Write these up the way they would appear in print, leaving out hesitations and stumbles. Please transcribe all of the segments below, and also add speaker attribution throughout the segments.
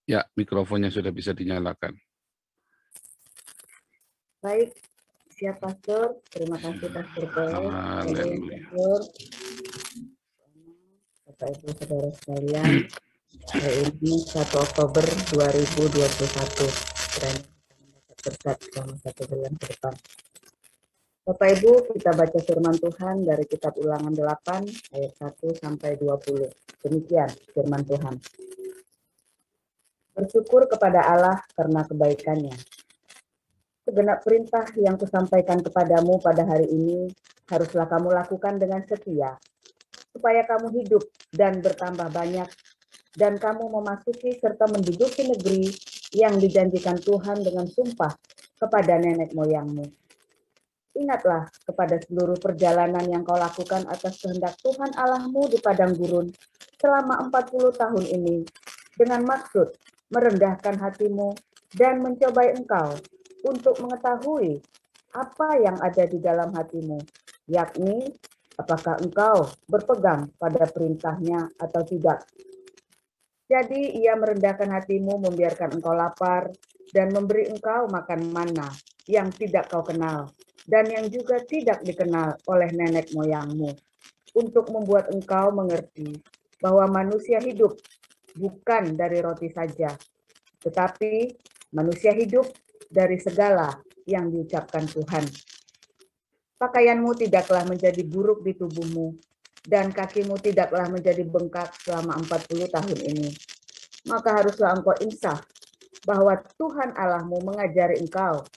Speaker 1: Ya, mikrofonnya sudah bisa dinyalakan.
Speaker 2: Baik, siap Pastor. Terima kasih Pastor Paul.
Speaker 1: Haleluya.
Speaker 2: Bapak Ibu Saudara sekalian, hari ini 1 Oktober 2021. Kiranya kita mendapat berkat selama 1 bulan ke depan. Bapak Ibu, kita baca firman Tuhan dari kitab Ulangan 8 ayat 1 sampai 20. Demikian firman Tuhan. Bersyukur kepada Allah karena kebaikannya. Segenap perintah yang kusampaikan kepadamu pada hari ini haruslah kamu lakukan dengan setia, supaya kamu hidup dan bertambah banyak, dan kamu memasuki serta menduduki negeri yang dijanjikan Tuhan dengan sumpah kepada nenek moyangmu. Ingatlah kepada seluruh perjalanan yang kau lakukan atas kehendak Tuhan Allahmu di padang gurun selama 40 tahun ini, dengan maksud merendahkan hatimu dan mencobai engkau untuk mengetahui apa yang ada di dalam hatimu, yakni apakah engkau berpegang pada perintahnya atau tidak. Jadi ia merendahkan hatimu, membiarkan engkau lapar, dan memberi engkau makan mana yang tidak kau kenal, dan yang juga tidak dikenal oleh nenek moyangmu, untuk membuat engkau mengerti bahwa manusia hidup bukan dari roti saja, tetapi manusia hidup dari segala yang diucapkan Tuhan. Pakaianmu tidaklah menjadi buruk di tubuhmu, dan kakimu tidaklah menjadi bengkak selama 40 tahun ini. Maka haruslah engkau insaf bahwa Tuhan Allahmu mengajari engkau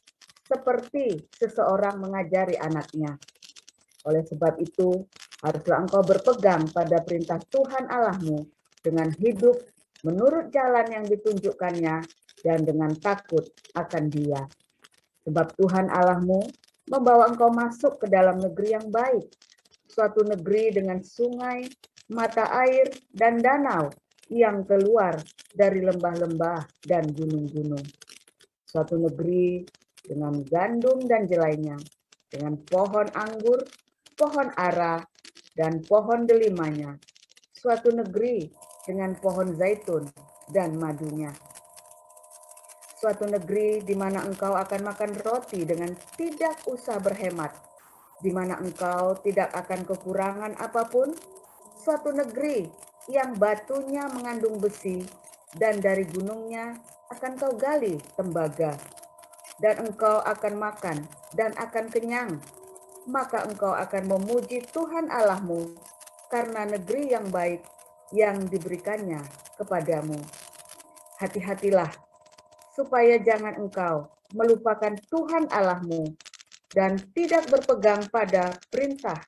Speaker 2: seperti seseorang mengajari anaknya. Oleh sebab itu, haruslah engkau berpegang pada perintah Tuhan Allahmu dengan hidup menurut jalan yang ditunjukkannya dan dengan takut akan Dia. Sebab Tuhan Allahmu membawa engkau masuk ke dalam negeri yang baik, suatu negeri dengan sungai, mata air, dan danau yang keluar dari lembah-lembah dan gunung-gunung. Suatu negeri dengan gandum dan jelainya, dengan pohon anggur, pohon ara, dan pohon delimanya. Suatu negeri dengan pohon zaitun dan madunya. Suatu negeri di mana engkau akan makan roti dengan tidak usah berhemat, di mana engkau tidak akan kekurangan apapun. Suatu negeri yang batunya mengandung besi, dan dari gunungnya akan kau gali tembaga, dan engkau akan makan dan akan kenyang. Maka engkau akan memuji Tuhan Allahmu karena negeri yang baik yang diberikannya kepadamu. Hati-hatilah supaya jangan engkau melupakan Tuhan Allahmu dan tidak berpegang pada perintah,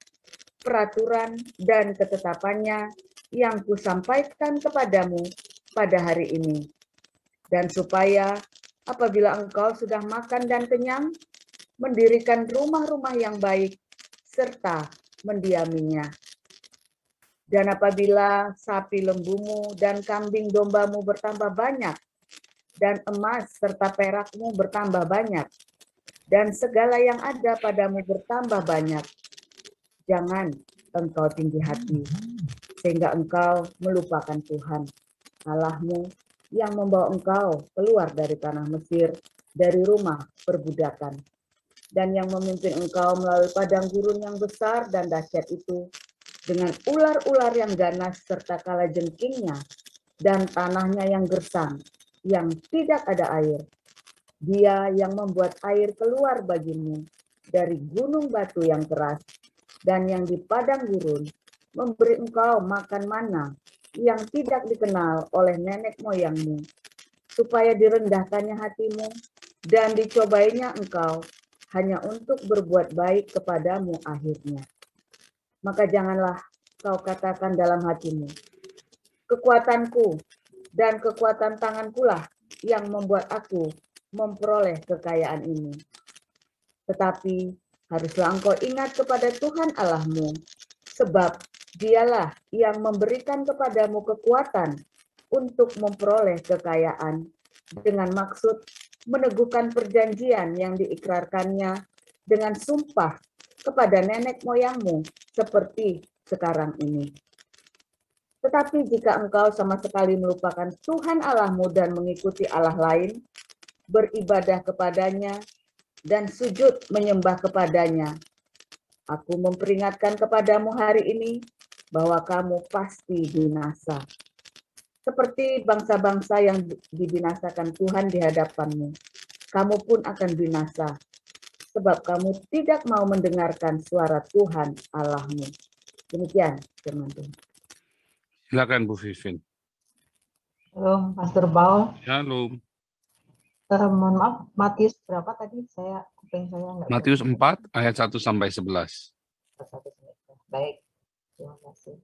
Speaker 2: peraturan, dan ketetapannya yang kusampaikan kepadamu pada hari ini. Dan supaya apabila engkau sudah makan dan kenyang, mendirikan rumah-rumah yang baik, serta mendiaminya. Dan apabila sapi lembumu dan kambing dombamu bertambah banyak, dan emas serta perakmu bertambah banyak, dan segala yang ada padamu bertambah banyak, jangan engkau tinggi hati, sehingga engkau melupakan Tuhan Allahmu yang membawa engkau keluar dari tanah Mesir, dari rumah perbudakan, dan yang memimpin engkau melalui padang gurun yang besar dan dahsyat itu, dengan ular-ular yang ganas serta kalajengkingnya, dan tanahnya yang gersang, yang tidak ada air. Dia yang membuat air keluar bagimu dari gunung batu yang keras, dan yang di padang gurun memberi engkau makan mana yang tidak dikenal oleh nenek moyangmu, supaya direndahkannya hatimu dan dicobainya engkau hanya untuk berbuat baik kepadamu akhirnya. Maka janganlah kau katakan dalam hatimu, kekuatanku dan kekuatan tangankulah yang membuat aku memperoleh kekayaan ini. Tetapi haruslah engkau ingat kepada Tuhan Allahmu, sebab Dialah yang memberikan kepadamu kekuatan untuk memperoleh kekayaan dengan maksud meneguhkan perjanjian yang diikrarkannya dengan sumpah kepada nenek moyangmu seperti sekarang ini. Tetapi jika engkau sama sekali melupakan Tuhan Allahmu dan mengikuti Allah lain, beribadah kepadanya, dan sujud menyembah kepadanya, aku memperingatkan kepadamu hari ini bahwa kamu pasti binasa. Seperti bangsa-bangsa yang dibinasakan Tuhan di hadapanmu, kamu pun akan binasa, sebab kamu tidak mau mendengarkan suara Tuhan Allahmu. Demikian firman Tuhan.
Speaker 1: Silakan Bu Vivin.
Speaker 3: Halo, Pastor Paul.
Speaker 1: Shalom.
Speaker 3: Mohon maaf, Matius berapa tadi? Kuping saya nggak.
Speaker 1: Matius 4 ayat 1 sampai 11.
Speaker 3: Baik, terima kasih.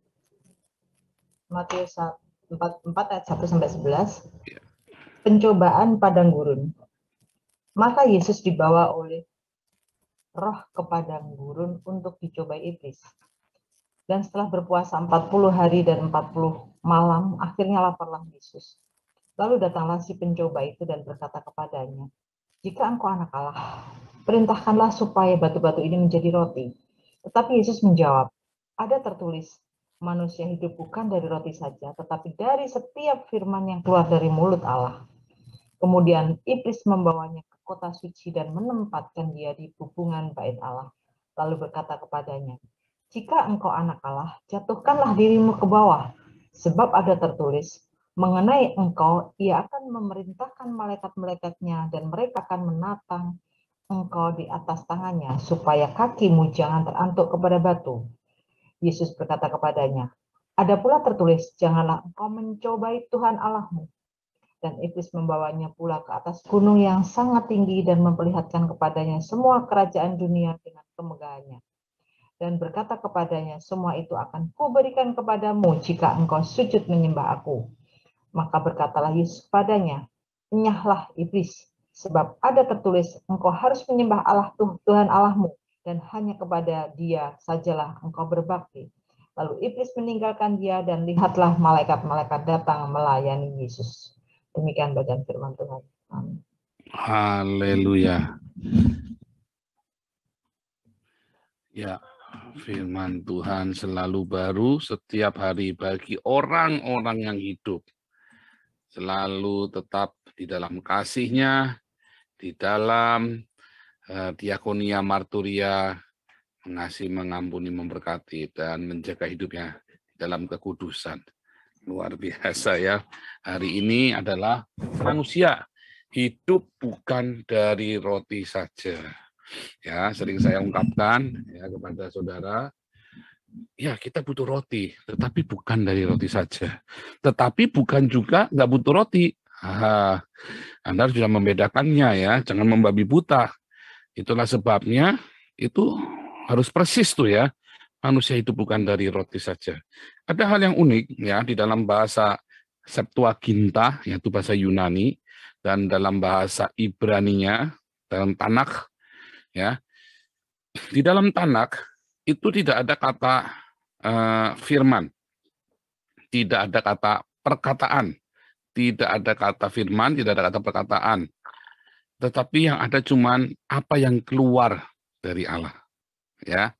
Speaker 3: Matius 4 ayat 1 sampai 11.
Speaker 1: Ya.
Speaker 3: Pencobaan padang gurun. Maka Yesus dibawa oleh Roh ke padang gurun untuk dicobai iblis. Dan setelah berpuasa 40 hari dan 40 malam, akhirnya laparlah Yesus. Lalu datanglah si pencoba itu dan berkata kepadanya, "Jika engkau anak Allah, perintahkanlah supaya batu-batu ini menjadi roti." Tetapi Yesus menjawab, "Ada tertulis, manusia hidup bukan dari roti saja, tetapi dari setiap firman yang keluar dari mulut Allah." Kemudian iblis membawanya ke kota suci dan menempatkan dia di hubungan bait Allah. Lalu berkata kepadanya, "Jika engkau anak Allah, jatuhkanlah dirimu ke bawah, sebab ada tertulis, mengenai engkau, ia akan memerintahkan malaikat-malaikatnya dan mereka akan menatang engkau di atas tangannya, supaya kakimu jangan terantuk kepada batu." Yesus berkata kepadanya, "Ada pula tertulis, janganlah engkau mencobai Tuhan Allahmu." Dan iblis membawanya pula ke atas gunung yang sangat tinggi dan memperlihatkan kepadanya semua kerajaan dunia dengan kemegahannya. Dan berkata kepadanya, "Semua itu akan kuberikan kepadamu jika engkau sujud menyembah aku." Maka berkatalah Yesus kepadanya, "Enyahlah iblis, sebab ada tertulis, engkau harus menyembah Allah Tuhan Allahmu, dan hanya kepada Dia sajalah engkau berbakti." Lalu iblis meninggalkan dia dan lihatlah malaikat-malaikat datang melayani Yesus. Demikian bagian firman Tuhan. Amin.
Speaker 1: Haleluya. Ya, firman Tuhan selalu baru setiap hari bagi orang-orang yang hidup. Selalu tetap di dalam kasih-Nya, di dalam diakonia marturia, mengasihi, mengampuni, memberkati, dan menjaga hidupnya di dalam kekudusan. Luar biasa ya. Hari ini adalah manusia hidup bukan dari roti saja. Ya, sering saya ungkapkan ya kepada saudara, ya kita butuh roti, tetapi bukan dari roti saja. Tetapi bukan juga nggak butuh roti. Anda harus bisa membedakannya ya, jangan membabi buta. Itulah sebabnya itu harus persis tuh ya. Manusia itu bukan dari roti saja. Ada hal yang unik ya di dalam bahasa Septuaginta, yaitu bahasa Yunani, dan dalam bahasa Ibraninya, dalam Tanakh, ya. Di dalam Tanakh itu tidak ada kata firman, tidak ada kata perkataan, tidak ada kata firman, tidak ada kata perkataan. Tetapi yang ada cuman apa yang keluar dari Allah. Ya.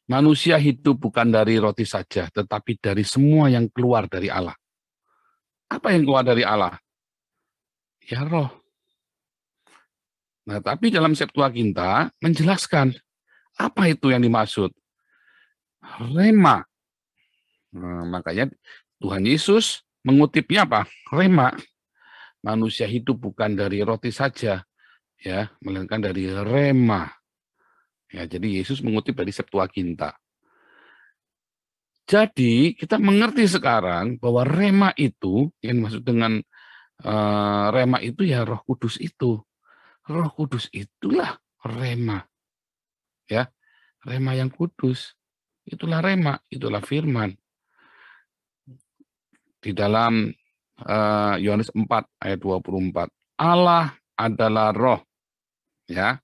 Speaker 1: Manusia hidup bukan dari roti saja, tetapi dari semua yang keluar dari Allah. Apa yang keluar dari Allah? Ya roh. Nah, tapi dalam Septuaginta menjelaskan apa itu yang dimaksud. Rema. Nah, makanya Tuhan Yesus mengutipnya apa? Rema. Manusia hidup bukan dari roti saja, ya, melainkan dari rema. Ya, jadi Yesus mengutip dari Septuaginta. Jadi kita mengerti sekarang bahwa rema itu, yang dimaksud dengan rema itu ya Roh Kudus itu. Roh Kudus itulah rema. Ya, rema yang kudus. Itulah rema, itulah firman. Di dalam Yohanes 4 ayat 24. Allah adalah roh. Ya.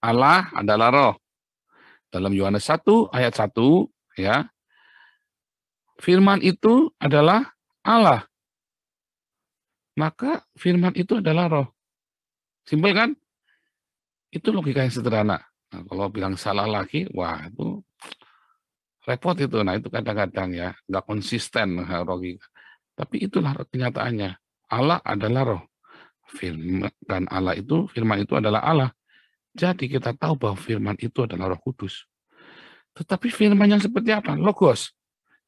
Speaker 1: Allah adalah roh. Dalam Yohanes 1 ayat 1 ya. Firman itu adalah Allah. Maka firman itu adalah roh. Simpel kan? Itu logika yang sederhana. Nah, kalau bilang salah lagi, wah itu Repot itu. Nah, itu kadang-kadang ya, nggak konsisten logika. Tapi itulah kenyataannya. Allah adalah roh. Dan firman itu adalah Allah. Jadi kita tahu bahwa firman itu adalah Roh Kudus. Tetapi firman yang seperti apa? Logos.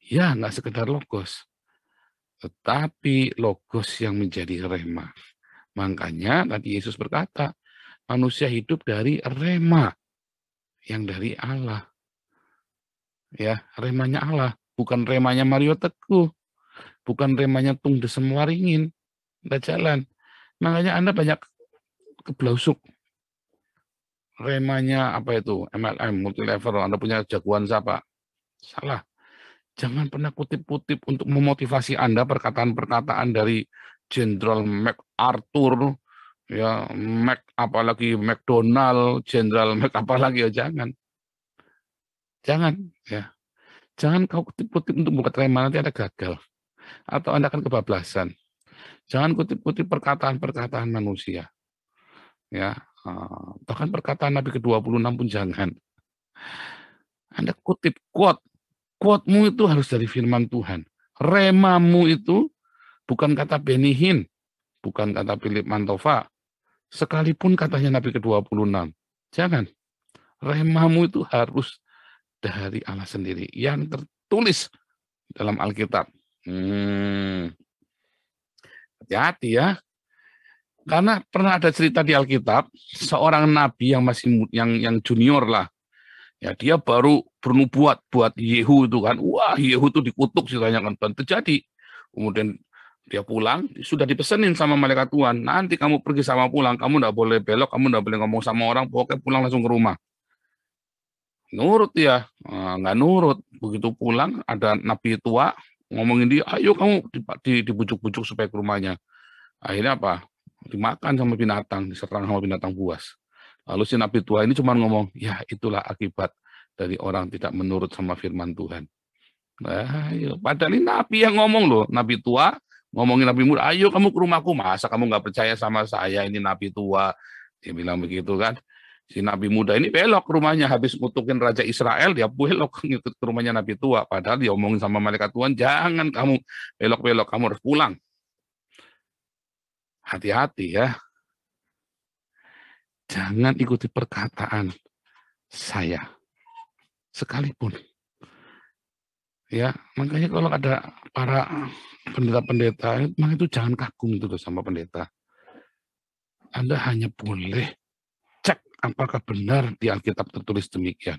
Speaker 1: Ya, nggak sekedar logos. Tetapi logos yang menjadi rema. Makanya tadi Yesus berkata, manusia hidup dari rema. Yang dari Allah. Ya, remanya Allah. Bukan remanya Mario Teguh. Bukan remanya Tung Desem Waringin. Nggak jalan. Makanya Anda banyak keblausuk. Remanya apa itu? MLM, multilevel. Anda punya jagoan siapa? Salah. Jangan pernah kutip-kutip untuk memotivasi Anda perkataan-perkataan dari Jenderal MacArthur, ya, apalagi McDonald, Jenderal apalagi, ya jangan. Jangan, ya. Jangan kau kutip-kutip untuk buat rema, nanti Anda gagal. Atau Anda akan kebablasan. Jangan kutip-kutip perkataan-perkataan manusia. Ya, bahkan perkataan Nabi ke-26 pun jangan. Anda kutip quote-mu itu harus dari firman Tuhan. Remamu itu bukan kata Benihin, bukan kata Philip Mantova, sekalipun katanya Nabi ke-26. Jangan. Remamu itu harus dari Allah sendiri yang tertulis dalam Alkitab. Hati-hati ya. Karena pernah ada cerita di Alkitab, seorang nabi yang masih yang junior lah. Ya, dia baru bernubuat buat Yehu itu kan. Wah, Yehu itu dikutuk ceritanya kan, dan terjadi. Kemudian dia pulang, sudah dipesenin sama malaikat Tuhan, nanti kamu pergi sama pulang, kamu enggak boleh belok, kamu enggak boleh ngomong sama orang, pokoknya pulang langsung ke rumah. Nurut ya, nggak nurut. Begitu pulang, ada nabi tua ngomongin dia, ayo kamu dibujuk-bujuk supaya ke rumahnya. Akhirnya apa? Dimakan sama binatang, diserang sama binatang buas. Lalu si nabi tua ini cuma ngomong, ya itulah akibat dari orang tidak menurut sama firman Tuhan. Nah, padahal ini nabi yang ngomong loh, nabi tua ngomongin nabi muda, ayo kamu ke rumahku, masa kamu nggak percaya sama saya, ini nabi tua. Dia bilang begitu kan. Si nabi muda ini belok ke rumahnya, habis ngutukin Raja Israel, dia belok ngikut ke rumahnya nabi tua. Padahal dia omongin sama malaikat Tuhan, jangan kamu belok-belok, kamu harus pulang. Hati-hati ya. Jangan ikuti perkataan saya. Sekalipun. Ya, makanya kalau ada para pendeta-pendeta, memang itu jangan kagum itu sama pendeta. Anda hanya boleh cek apakah benar di Alkitab tertulis demikian.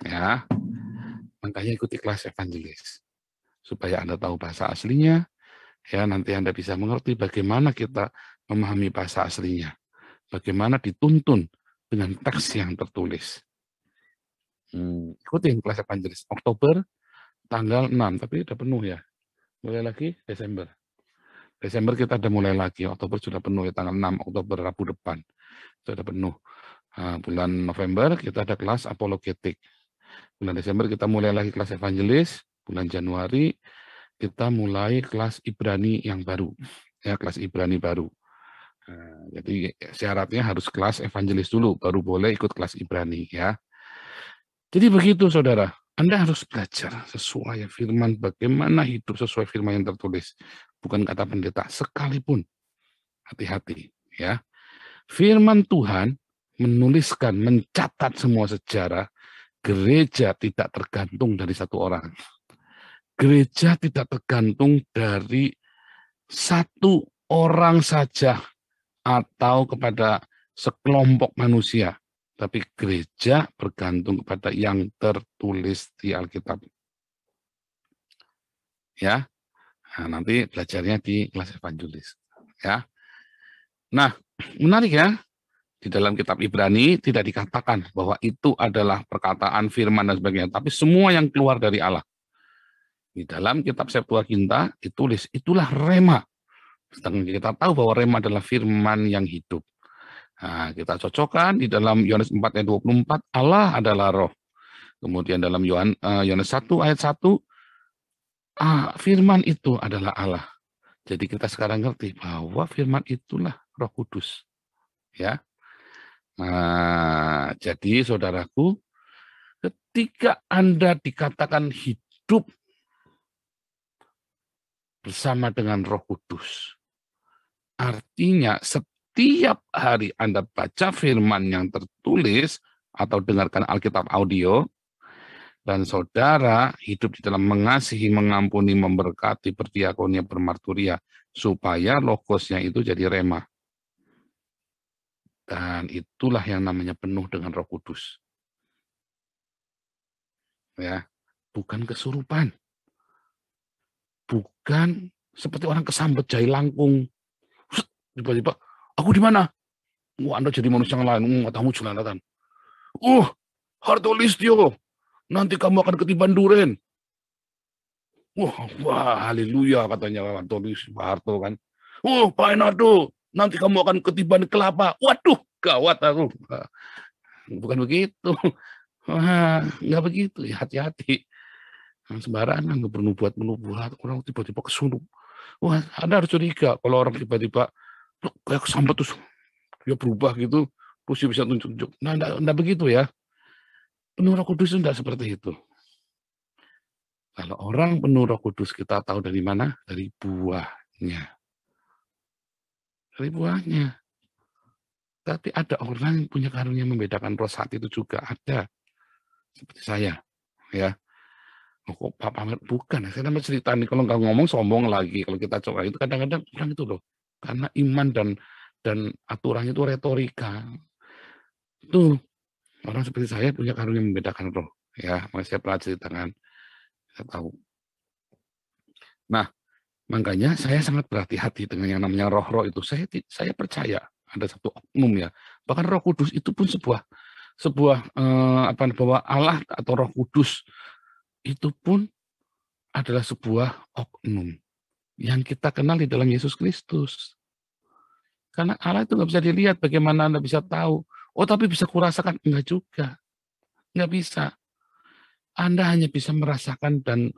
Speaker 1: Ya, makanya ikuti kelas evangelis. Supaya Anda tahu bahasa aslinya, ya nanti Anda bisa mengerti bagaimana kita memahami bahasa aslinya. Bagaimana dituntun dengan teks yang tertulis. Ikutin kelas evangelis. Oktober tanggal 6, tapi udah penuh ya. Mulai lagi Desember. Desember kita udah mulai lagi. Oktober sudah penuh ya, tanggal 6 Oktober Rabu depan. Sudah penuh. Bulan November kita ada kelas apologetik. Bulan Desember kita mulai lagi kelas evangelis. Bulan Januari kita mulai kelas Ibrani yang baru. Ya, kelas Ibrani baru. Jadi syaratnya harus kelas evangelis dulu, baru boleh ikut kelas Ibrani ya. Jadi begitu saudara, Anda harus belajar sesuai firman, bagaimana hidup sesuai firman yang tertulis. Bukan kata pendeta, sekalipun. Hati-hati ya. Firman Tuhan menuliskan, mencatat semua sejarah, gereja tidak tergantung dari satu orang. Gereja tidak tergantung dari satu orang saja atau kepada sekelompok manusia, tapi gereja bergantung kepada yang tertulis di Alkitab. Ya, nah, nanti belajarnya di kelas evangelis. Ya, nah menarik ya, di dalam kitab Ibrani tidak dikatakan bahwa itu adalah perkataan firman dan sebagainya, tapi semua yang keluar dari Allah. Di dalam kitab Septuaginta ditulis itulah rema. Sedangkan kita tahu bahwa rema adalah firman yang hidup. Nah, kita cocokkan di dalam Yohanes 4 ayat 24, Allah adalah roh. Kemudian dalam Yohanes 1 ayat 1, firman itu adalah Allah. Jadi kita sekarang ngerti bahwa firman itulah Roh Kudus. Ya. Nah, jadi saudaraku, Ketika Anda dikatakan hidup bersama dengan Roh Kudus, artinya setiap hari Anda baca firman yang tertulis atau dengarkan Alkitab audio, dan saudara hidup di dalam mengasihi, mengampuni, memberkati, berdiakonia, bermarturia, supaya logosnya itu jadi rema. Dan itulah yang namanya penuh dengan Roh Kudus. Ya, bukan kesurupan. Bukan seperti orang kesambet jahe langkung. Tiba-tiba, aku di mana? Wah, Anda jadi manusia yang lain. Matamu jelalatan. Hartolistio, nanti kamu akan ketiban duren. Wah, haleluya katanya Hartolistio, Pak Harto kan. Pak Enardo, nanti kamu akan ketiban kelapa. Waduh, gawat aku. Bukan begitu. Wah, nggak begitu ya, hati-hati. Sembarangan nggak perlu buat orang tiba-tiba kesurup. Wah, Anda harus curiga kalau orang tiba-tiba kayak kesambet terus dia berubah gitu, terus dia bisa tunjuk-tunjuk. Nah, enggak begitu ya. Penuh Roh Kudus itu enggak seperti itu. Kalau orang penuh Roh Kudus kita tahu dari mana? Dari buahnya. Dari buahnya. Tapi ada orang yang punya karunia membedakan roh saat itu juga ada. Seperti saya, ya. Kok Pak pamer? Bukan, saya namanya cerita nih, kalau nggak ngomong sombong lagi. Kalau kita coba itu kadang-kadang orang itu loh. Karena iman dan aturannya itu retorika. Itu orang seperti saya punya karunia membedakan roh. Ya, makanya saya pernah ceritakan. Saya tahu. Nah, makanya saya sangat berhati-hati dengan yang namanya roh-roh itu. Saya percaya ada satu oknum ya. Bahkan Roh Kudus itu pun sebuah bahwa Allah atau Roh Kudus itu pun adalah sebuah oknum yang kita kenal di dalam Yesus Kristus. Karena Allah itu nggak bisa dilihat, bagaimana Anda bisa tahu? Oh, tapi bisa kurasakan? Enggak juga. Nggak bisa. Anda hanya bisa merasakan dan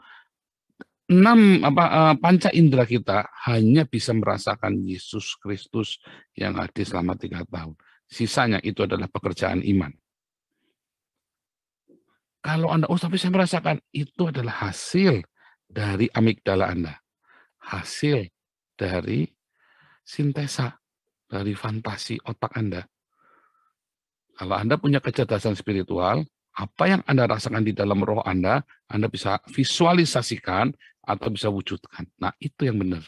Speaker 1: panca indera kita hanya bisa merasakan Yesus Kristus yang hadir selama 3 tahun. Sisanya itu adalah pekerjaan iman. Kalau Anda, tapi saya merasakan, itu adalah hasil dari amigdala Anda. Hasil dari sintesa, dari fantasi otak Anda. Kalau Anda punya kecerdasan spiritual, apa yang Anda rasakan di dalam roh Anda bisa visualisasikan atau bisa wujudkan. Nah, itu yang benar.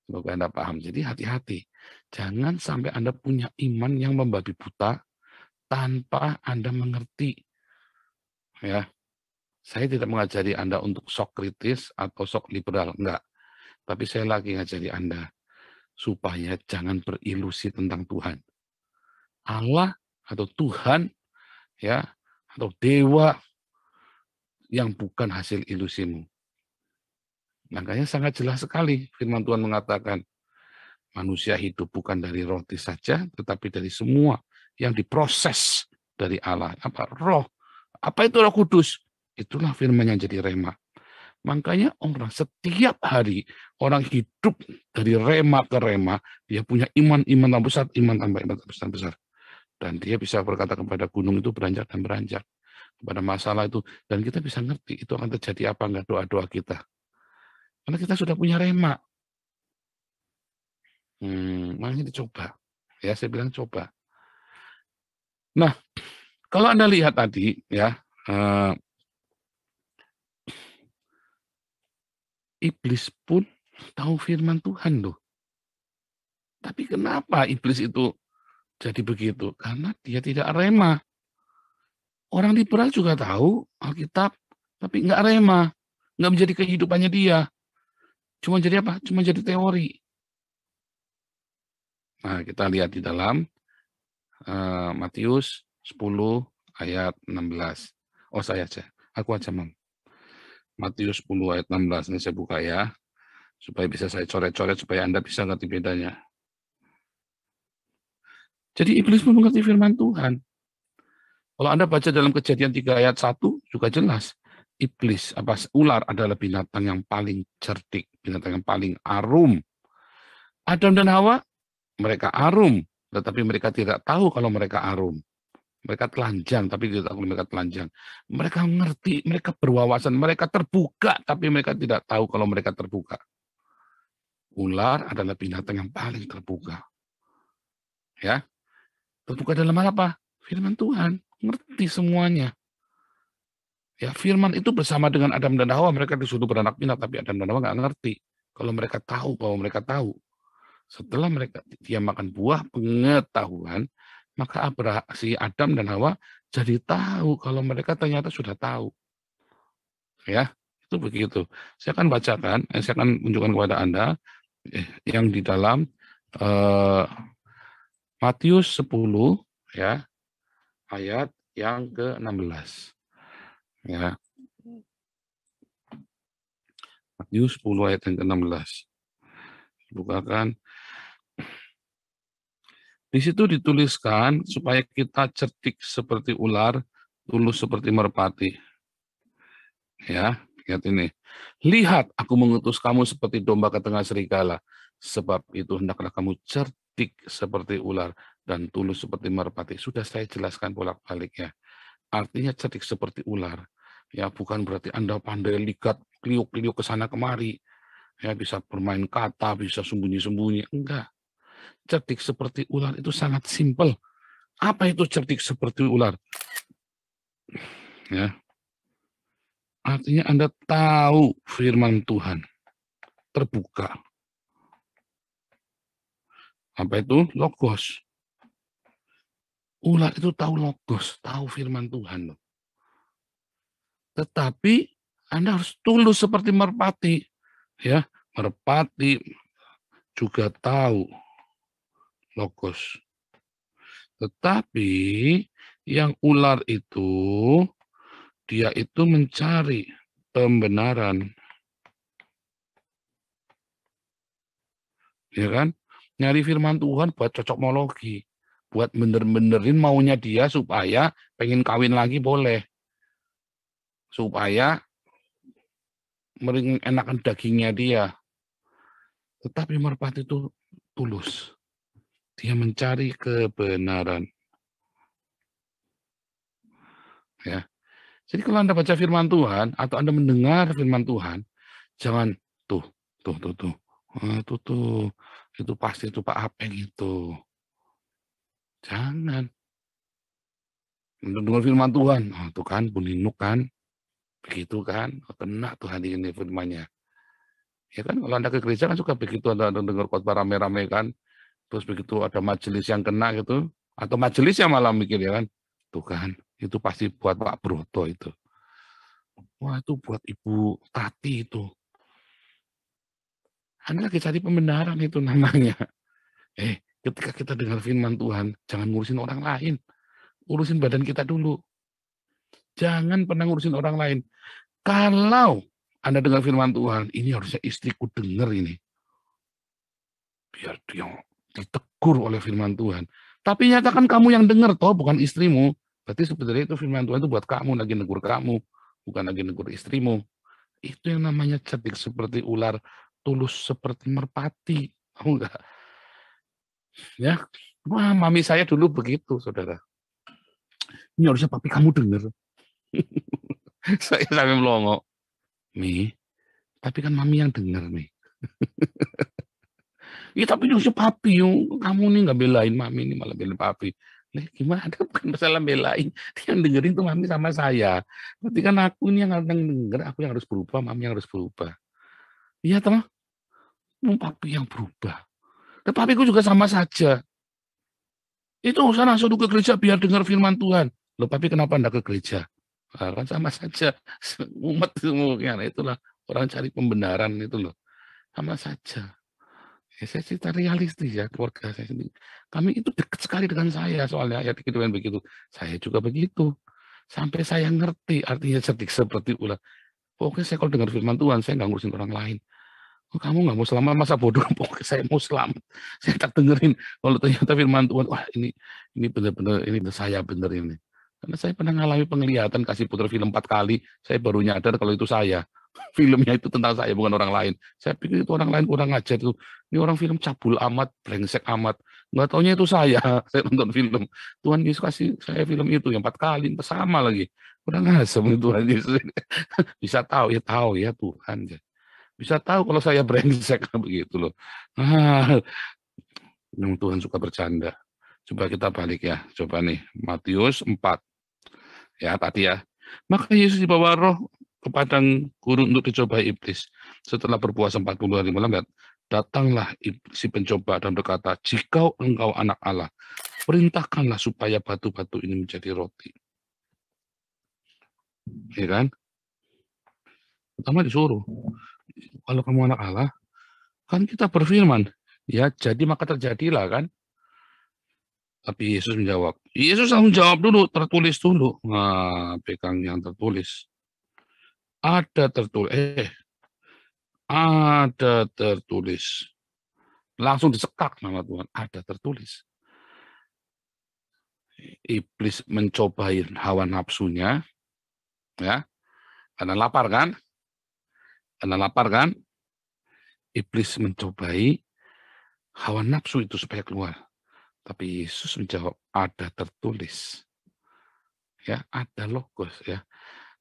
Speaker 1: Semoga Anda paham. Jadi hati-hati. Jangan sampai Anda punya iman yang membabi buta tanpa Anda mengerti. Ya, saya tidak mengajari Anda untuk sok kritis atau sok liberal, enggak. Tapi saya lagi ngajari Anda supaya jangan berilusi tentang Tuhan. Allah atau Tuhan, ya, atau dewa yang bukan hasil ilusimu. Makanya sangat jelas sekali firman Tuhan mengatakan, manusia hidup bukan dari roti saja, tetapi dari semua yang diproses dari Allah. Apa? Roh. Apa itu Roh Kudus? Itulah firman yang jadi rema. Makanya orang setiap hari, orang hidup dari rema ke rema, dia punya iman tambah besar, iman tambah besar. Dan dia bisa berkata kepada gunung itu beranjak dan beranjak. Kepada masalah itu, dan kita bisa ngerti itu akan terjadi apa enggak doa-doa kita. Karena kita sudah punya rema. Makanya dicoba. Ya, saya bilang coba. Nah, kalau Anda lihat tadi, ya, iblis pun tahu firman Tuhan loh. Tapi kenapa iblis itu jadi begitu? Karena dia tidak rema. Orang liberal juga tahu Alkitab, tapi nggak rema. Nggak menjadi kehidupannya dia. Cuma jadi apa? Cuma jadi teori. Nah, kita lihat di dalam Matius 10 ayat 16. Oh, saya aja. Aku aja, Mam. Matius 10 ayat 16. Ini saya buka ya. Supaya bisa saya coret-coret, supaya Anda bisa ngerti bedanya. Jadi iblis pun mengerti firman Tuhan. Kalau Anda baca dalam Kejadian 3 ayat 1, juga jelas. Iblis, ular adalah binatang yang paling cerdik, binatang yang paling arum. Adam dan Hawa, mereka arum, tetapi mereka tidak tahu kalau mereka arum. Mereka telanjang, tapi tidak tahu mereka telanjang. Mereka mengerti, mereka berwawasan, mereka terbuka, tapi mereka tidak tahu kalau mereka terbuka. Ular adalah binatang yang paling terbuka. Ya, terbuka dalam hal apa? Firman Tuhan, ngerti semuanya. Ya, firman itu bersama dengan Adam dan Hawa, mereka disuruh beranak pinak, tapi Adam dan Hawa nggak ngerti. Kalau mereka tahu bahwa mereka tahu, setelah dia makan buah pengetahuan, maka si Adam dan Hawa jadi tahu kalau mereka ternyata sudah tahu. Ya, itu begitu. Saya akan bacakan, saya akan tunjukkan kepada Anda yang di dalam Matius 10 ya, ayat yang ke-16. Ya. Matius 10 ayat yang ke-16. Bukakan. Di situ dituliskan supaya kita cerdik seperti ular, tulus seperti merpati. Ya, lihat ini. Lihat, aku mengutus kamu seperti domba ke tengah serigala. Sebab itu hendaklah kamu cerdik seperti ular dan tulus seperti merpati. Sudah saya jelaskan bolak-balik ya. Artinya cerdik seperti ular. Ya, bukan berarti Anda pandai ligat, kliuk-kliuk ke sana kemari. Ya, bisa bermain kata, bisa sembunyi-sembunyi. Enggak. Cerdik seperti ular itu sangat simpel. Apa itu cerdik seperti ular? Ya. Artinya Anda tahu firman Tuhan. Terbuka. Apa itu? Logos. Ular itu tahu logos, tahu firman Tuhan. Tetapi Anda harus tulus seperti merpati. Ya, merpati juga tahu logos. Tetapi yang ular itu, dia itu mencari pembenaran. Ya kan? Nyari firman Tuhan buat cocokmologi. Buat bener-benerin maunya dia supaya pengen kawin lagi boleh. Supaya enakan dagingnya dia. Tetapi merpati itu tulus. Dia mencari kebenaran. Ya. Jadi kalau Anda baca firman Tuhan atau Anda mendengar firman Tuhan, jangan tuh. Itu pasti itu Pak Apeng itu. Jangan. Mendengar firman Tuhan, oh, tuh kan buninuk kan, begitu kan, kena Tuhan ini firmannya. Ya kan, kalau Anda ke gereja kan suka begitu, Anda dengar khotbah rame-rame kan, terus begitu ada majelis yang kena gitu, atau majelis yang malah mikir ya kan, tuh kan, itu pasti buat Pak Broto itu. Wah itu buat Ibu Tati itu. Anda lagi cari pembenaran itu namanya. Ketika kita dengar firman Tuhan, jangan ngurusin orang lain. Urusin badan kita dulu. Jangan pernah ngurusin orang lain. Kalau Anda dengar firman Tuhan, ini harusnya istriku dengar ini. Biar dia ditegur oleh firman Tuhan. Tapi nyatakan kamu yang dengar, toh bukan istrimu. Berarti sebenarnya itu firman Tuhan itu buat kamu, lagi negur kamu. Bukan lagi negur istrimu. Itu yang namanya cerdik seperti ular, tulus seperti merpati. Tahu enggak? Ya, wah mami saya dulu begitu, saudara. Ini harusnya papi kamu dengar. Saya sampai melongo. Mi, tapi kan mami yang dengar, Mi. Ya tapi harusnya papi, kamu nih nggak belain mami, ini malah belain papi. Gimana? Bukan masalah belain. Yang dengerin tuh mami sama saya. Berarti kan aku ini yang denger, aku yang harus berubah, mami yang harus berubah. Iya toh? Papi yang berubah. Dan papiku juga sama saja. Itu sana suruh ke gereja biar dengar firman Tuhan. Loh papi kenapa enggak ke gereja? Nah, kan sama saja. Umat semuanya. Nah, itulah orang cari pembenaran itu loh. Sama saja. Ya, saya cerita realistis ya keluarga saya sendiri. Kami itu dekat sekali dengan saya soalnya ayat kehidupan begitu. Saya juga begitu. Sampai saya ngerti artinya cerdik seperti ular. Pokoknya saya kalau dengar firman Tuhan, saya nggak ngurusin orang lain. Oh, kamu nggak mau selamat, masa bodoh? Pokoknya saya mau selamat. Saya tak dengerin. Kalau ternyata firman Tuhan, wah ini benar-benar, ini saya benar ini. Karena saya pernah ngalami penglihatan, kasih putar film 4 kali, saya baru nyadar kalau itu saya. Filmnya itu tentang saya, bukan orang lain. Saya pikir itu orang lain kurang ajar itu. Ini orang film cabul amat, brengsek amat. Nggak taunya itu saya. Saya nonton film. Tuhan Yesus kasih saya film itu yang 4 kali, sama lagi. Kurang asem itu Tuhan Yesus. Bisa tahu ya Tuhan. Bisa tahu kalau saya brengsek begitu loh. Ah, yang Tuhan suka bercanda. Coba kita balik ya. Coba nih, Matius 4. Ya, tadi ya. Maka Yesus dibawa roh ke padang gurun untuk dicobai iblis. Setelah berpuasa 40 hari malam, datanglah si pencoba dan berkata, jika engkau anak Allah, perintahkanlah supaya batu-batu ini menjadi roti. Ya kan? Pertama disuruh, kalau kamu anak Allah, kan kita berfirman, ya jadi maka terjadilah kan. Tapi Yesus menjawab. Yesus langsung jawab dulu, tertulis dulu. Nah, pegang yang tertulis. Ada tertulis. Langsung disekak nama Tuhan. Ada tertulis. Iblis mencobai hawa nafsunya. Ya. Karena lapar kan? Iblis mencobai hawa nafsu itu supaya keluar. Tapi Yesus menjawab, ada tertulis. Ya, ada logos ya.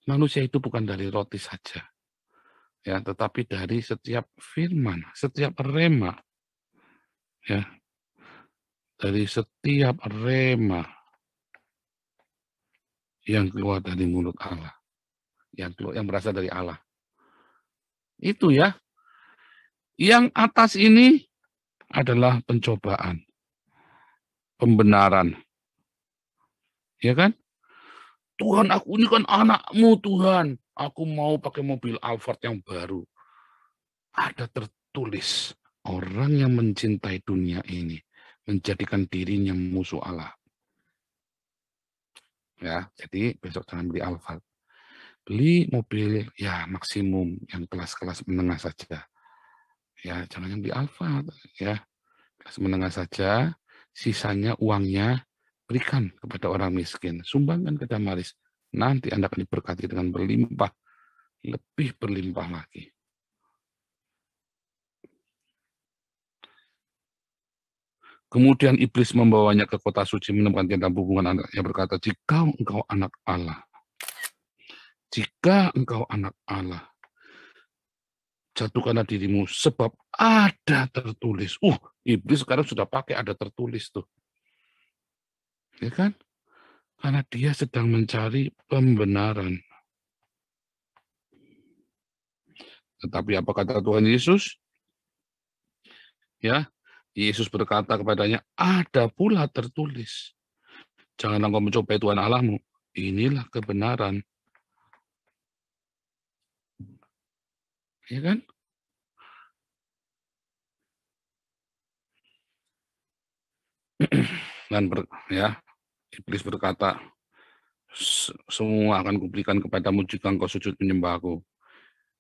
Speaker 1: Manusia itu bukan dari roti saja. Ya, tetapi dari setiap firman, setiap rema. Ya. Dari setiap rema yang keluar dari mulut Allah. Yang berasal dari Allah. Itu ya. Yang atas ini adalah pencobaan. Pembenaran. Ya kan? Tuhan, aku ini kan anakmu Tuhan. Aku mau pakai mobil Alphard yang baru. Ada tertulis, orang yang mencintai dunia ini menjadikan dirinya musuh Allah. Ya, jadi besok jangan beli Alphard. Beli mobil ya maksimum yang kelas-kelas menengah saja. Ya, jangan yang beli Alphard ya. Kelas menengah saja, sisanya uangnya berikan kepada orang miskin, sumbangkan ke Damaris. Nanti Anda akan diberkati dengan berlimpah, lebih berlimpah lagi. Kemudian iblis membawanya ke kota suci menemukan tenda hubungan anaknya berkata, jika engkau anak Allah, jatuhkanlah dirimu sebab ada tertulis. Iblis sekarang sudah pakai ada tertulis tuh. Ya kan? Karena dia sedang mencari pembenaran. Tetapi apa kata Tuhan Yesus? Ya, Yesus berkata kepadanya, ada pula tertulis. Janganlah engkau mencobai Tuhan Allahmu. Inilah kebenaran. Ya kan? Dan iblis berkata, semua akan kuberikan kepadamu jika engkau sujud menyembahku.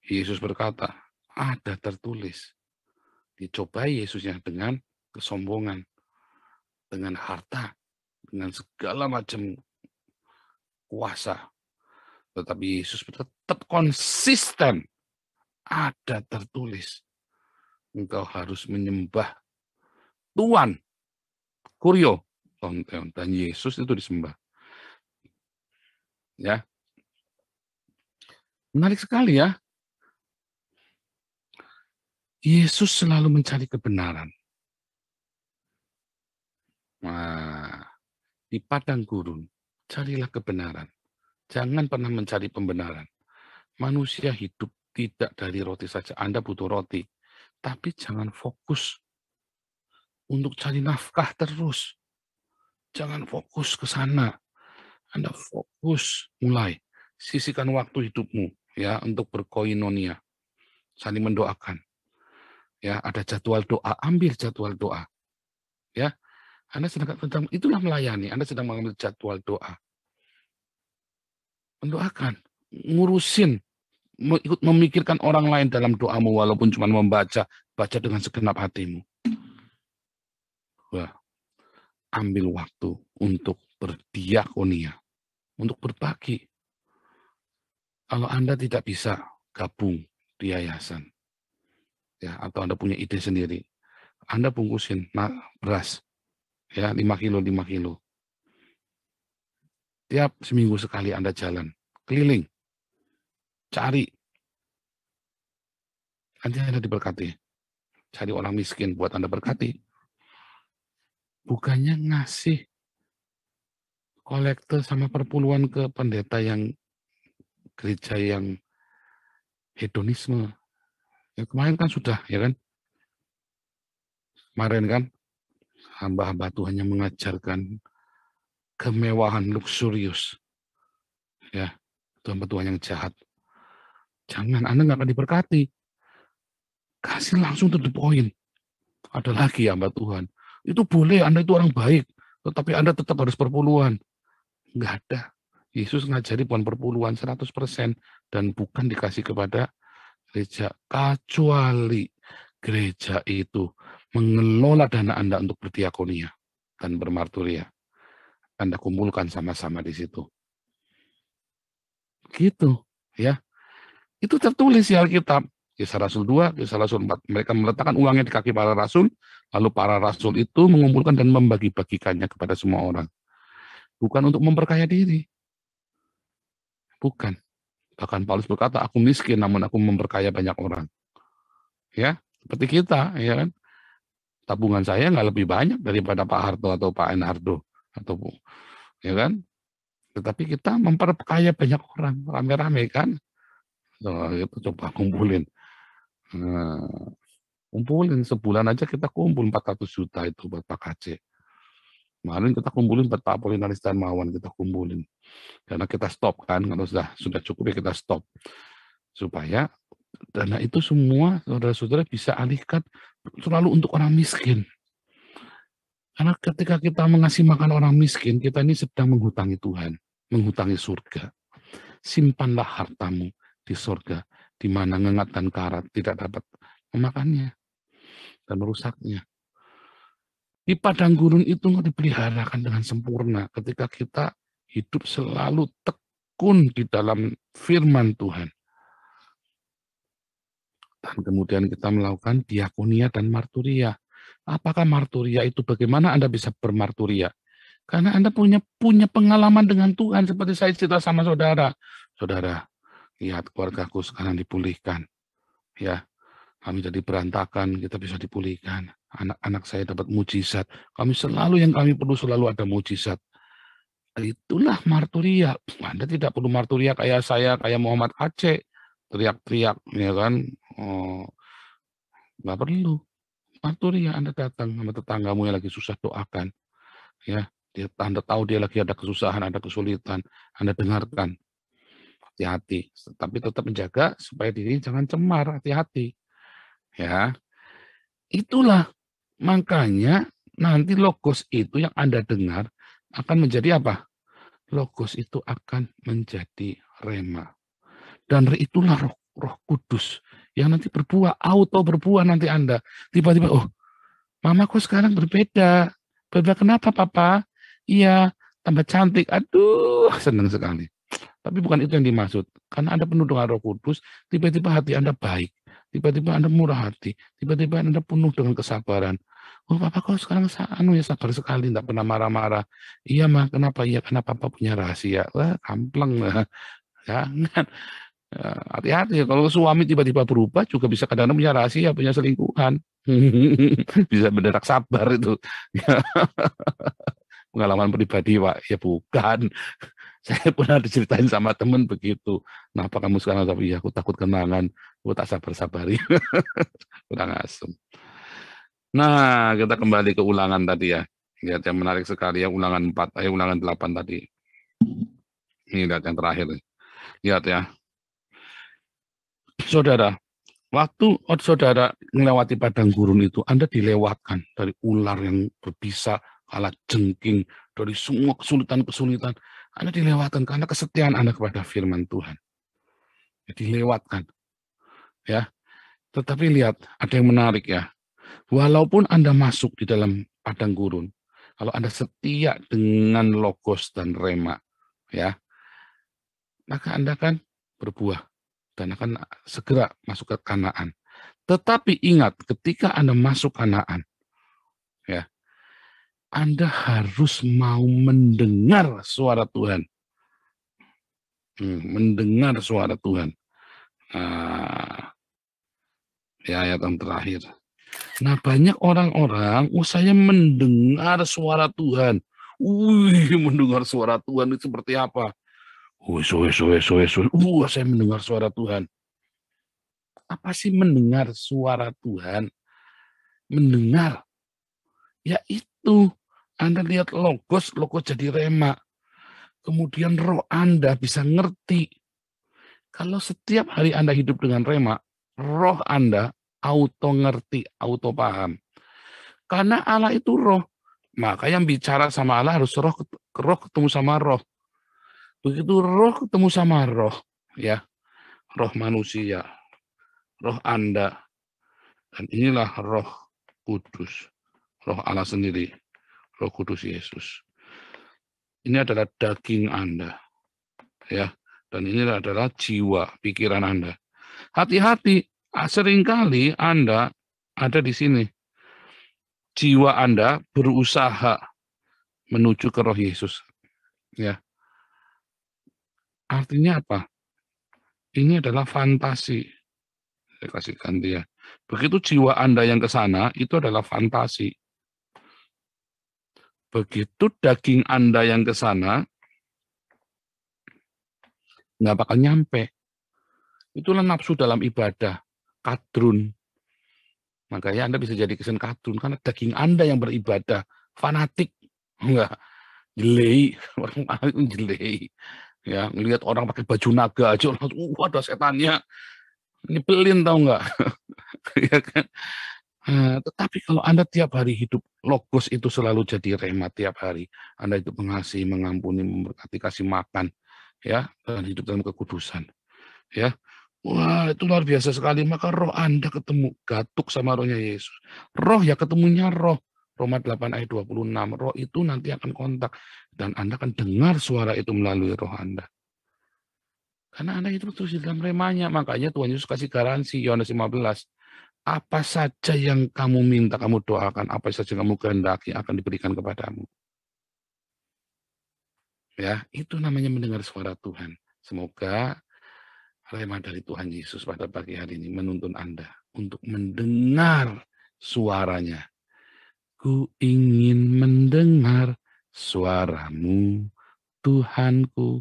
Speaker 1: Yesus berkata, ada tertulis. Dicobai Yesusnya dengan kesombongan, dengan harta, dengan segala macam kuasa. Tetapi Yesus tetap konsisten. Ada tertulis. Engkau harus menyembah Tuhan. Kurio. Dan Yesus itu disembah. Ya. Menarik sekali ya. Yesus selalu mencari kebenaran. Nah, di padang gurun, carilah kebenaran. Jangan pernah mencari pembenaran. Manusia hidup tidak dari roti saja. Anda butuh roti. Tapi jangan fokus untuk cari nafkah terus. Jangan fokus ke sana. Anda fokus mulai. Sisihkan waktu hidupmu ya untuk berkoinonia. Saling mendoakan. Ya, ada jadwal doa, ambil jadwal doa. Ya. Anda sedang itulah melayani. Anda sedang mengambil jadwal doa. Mendoakan, ngurusin, ikut memikirkan orang lain dalam doamu walaupun cuma membaca, baca dengan segenap hatimu. Wah, ambil waktu untuk berdiakonia, untuk berbagi. Kalau Anda tidak bisa gabung di yayasan. Ya, atau Anda punya ide sendiri. Anda bungkusin beras. Ya, 5 kilo, 5 kilo. Tiap seminggu sekali Anda jalan, keliling, cari. Nanti Anda diberkati. Cari orang miskin buat Anda berkati. Bukannya ngasih kolekte sama perpuluhan ke pendeta yang gereja yang hedonisme. Ya, kemarin kan sudah, ya kan? Kemarin kan hamba-hamba Tuhan yang mengajarkan kemewahan luxurious. Ya, itu hamba Tuhan yang jahat. Jangan, Anda nggak akan diberkati. Kasih langsung to the point. Ada lagi hamba Tuhan. Itu boleh, Anda itu orang baik. Tetapi Anda tetap harus perpuluhan. Nggak ada. Yesus ngajari bukan perpuluhan 100% dan bukan dikasih kepada gereja. Kecuali gereja itu mengelola dana Anda untuk berdiakonia dan bermarturia. Anda kumpulkan sama-sama di situ. Gitu, ya. Itu tertulis di Alkitab. Kisah Rasul 2, Kisah Rasul 4. Mereka meletakkan uangnya di kaki para rasul, lalu para rasul itu mengumpulkan dan membagi-bagikannya kepada semua orang. Bukan untuk memperkaya diri. Bukan. Bahkan Paulus berkata, aku miskin namun aku memperkaya banyak orang. Ya, seperti kita, ya kan. Tabungan saya nggak lebih banyak daripada Pak Harto atau Pak Enardo. Atau, ya kan. Tetapi kita memperkaya banyak orang. Rame-rame kan. Itu coba kumpulin. Kumpulin sebulan aja kita kumpul 400 juta itu buat Pak KC. Kemarin kita kumpulin buat Pak Apolinaris Darmawan, kita kumpulin. Karena kita stop kan, kalau sudah cukup ya kita stop. Supaya dana itu semua saudara-saudara bisa alihkan selalu untuk orang miskin. Karena ketika kita mengasih makan orang miskin, kita ini sedang menghutangi Tuhan, menghutangi surga. Simpanlah hartamu di surga, di mana ngengat dan karat tidak dapat memakannya dan merusaknya. Di padang gurun itu nggak dipeliharakan dengan sempurna ketika kita hidup selalu tekun di dalam firman Tuhan. Dan kemudian kita melakukan diakonia dan marturia. Apakah marturia itu, bagaimana Anda bisa bermarturia? Karena Anda punya pengalaman dengan Tuhan, seperti saya cerita sama saudara. Saudara, lihat keluargaku sekarang dipulihkan. Ya, kami jadi berantakan, kita bisa dipulihkan. Anak-anak saya dapat mujizat. Kami perlu selalu ada mujizat. Itulah marturia. Anda tidak perlu marturia kayak saya, kayak Muhammad Aceh. Teriak-teriak, ya kan. Nggak perlu. Marturia, Anda datang sama tetanggamu yang lagi susah, doakan. Ya, Anda tahu dia lagi ada kesusahan, ada kesulitan. Anda dengarkan. Hati-hati. Tapi tetap menjaga supaya diri jangan cemar, hati-hati. Ya, itulah makanya nanti logos itu yang Anda dengar akan menjadi apa? Logos itu akan menjadi rema. Dan itulah roh kudus yang nanti berbuah, auto berbuah nanti Anda. Tiba-tiba, oh, mama kok sekarang berbeda. Berbeda kenapa, Papa? Iya, tambah cantik. Aduh, senang sekali. Tapi bukan itu yang dimaksud. Karena Anda penuh dengan roh kudus, tiba-tiba hati Anda baik. Tiba-tiba Anda murah hati. Tiba-tiba Anda penuh dengan kesabaran. Oh, Papa kok sekarang sabar sekali, tidak pernah marah-marah. Iya, Ma, kenapa? Iya, karena Papa punya rahasia. Wah, kampleng lah. Jangan. Hati-hati, kalau suami tiba-tiba berubah juga bisa kadang-kadang punya rahasia, punya selingkuhan. Bisa mendadak sabar itu. Pengalaman pribadi, Pak. Ya bukan. Saya pernah diceritain sama teman begitu. Kenapa kamu sekarang? Tapi ya aku takut kenangan. Aku tak sabar-sabari. Kurang asem. Nah, kita kembali ke ulangan tadi ya. Lihat yang menarik sekali ya, ulangan 8 tadi. Ini lihat yang terakhir. Lihat ya. Saudara, waktu saudara melewati padang gurun itu, Anda dilewatkan dari ular yang berbisa, kalajengking, dari semua kesulitan-kesulitan. Anda dilewatkan karena kesetiaan Anda kepada firman Tuhan. Dilewatkan. Ya. Tetapi lihat, ada yang menarik ya. Walaupun Anda masuk di dalam padang gurun, kalau Anda setia dengan logos dan rema, ya, maka Anda kan berbuah. dan akan segera masuk ke Kanaan. Tetapi ingat, ketika Anda masuk Kanaan, ya, Anda harus mau mendengar suara Tuhan. Mendengar suara Tuhan. Ya, ayat yang terakhir. Nah, banyak orang-orang, saya mendengar suara Tuhan. Mendengar suara Tuhan itu seperti apa? Saya mendengar suara Tuhan. Apa sih mendengar suara Tuhan? Mendengar. Ya itu. Anda lihat logos jadi rema. Kemudian roh Anda bisa ngerti. Kalau setiap hari Anda hidup dengan rema, roh Anda auto ngerti, auto paham. Karena Allah itu roh. Maka yang bicara sama Allah harus roh ketemu sama roh. Begitu roh ketemu sama roh, ya, roh manusia, roh Anda, dan inilah roh kudus, roh Allah sendiri, roh kudus Yesus. Ini adalah daging Anda, ya, dan ini adalah jiwa, pikiran Anda. Hati-hati, seringkali Anda ada di sini. Jiwa Anda berusaha menuju ke roh Yesus, ya. Artinya apa? Ini adalah fantasi. Saya kasih ganti ya. Begitu jiwa Anda yang ke sana, itu adalah fantasi. Begitu daging Anda yang ke sana, nggak bakal nyampe. Itulah nafsu dalam ibadah, kadrun. Makanya Anda bisa jadi kesan kadrun, karena daging Anda yang beribadah, fanatik. Enggak, jelei. Orang itu jelei. Ya, ngelihat orang pakai baju naga aja, ada setannya. Nyebelin, tahu nggak? Ya kan? Tetapi kalau Anda tiap hari hidup, logos itu selalu jadi rema tiap hari. Anda itu mengasihi, mengampuni, memberkati, kasih makan, ya, dan hidup dalam kekudusan. Ya, wah itu luar biasa sekali. Maka roh Anda ketemu, gatuk sama rohnya Yesus. Roh ya ketemunya roh. Roma 8 ayat 26. Roh itu nanti akan kontak. Dan Anda akan dengar suara itu melalui roh Anda. Karena Anda itu terus di dalam remanya. Makanya Tuhan Yesus kasih garansi, Yohanes 15. Apa saja yang kamu minta, kamu doakan. Apa saja yang kamu kehendaki akan diberikan kepadamu. Ya, itu namanya mendengar suara Tuhan. Semoga rema dari Tuhan Yesus pada pagi hari ini menuntun Anda untuk mendengar suaranya. Ku ingin mendengar suaramu, Tuhanku.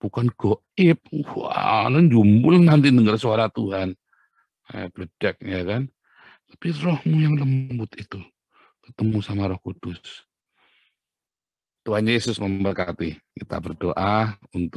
Speaker 1: Bukan goib. Wah, jumbul nanti dengar suara Tuhan. Bledek, ya kan? Tapi rohmu yang lembut itu ketemu sama Roh Kudus. Tuhan Yesus memberkati. Kita berdoa untuk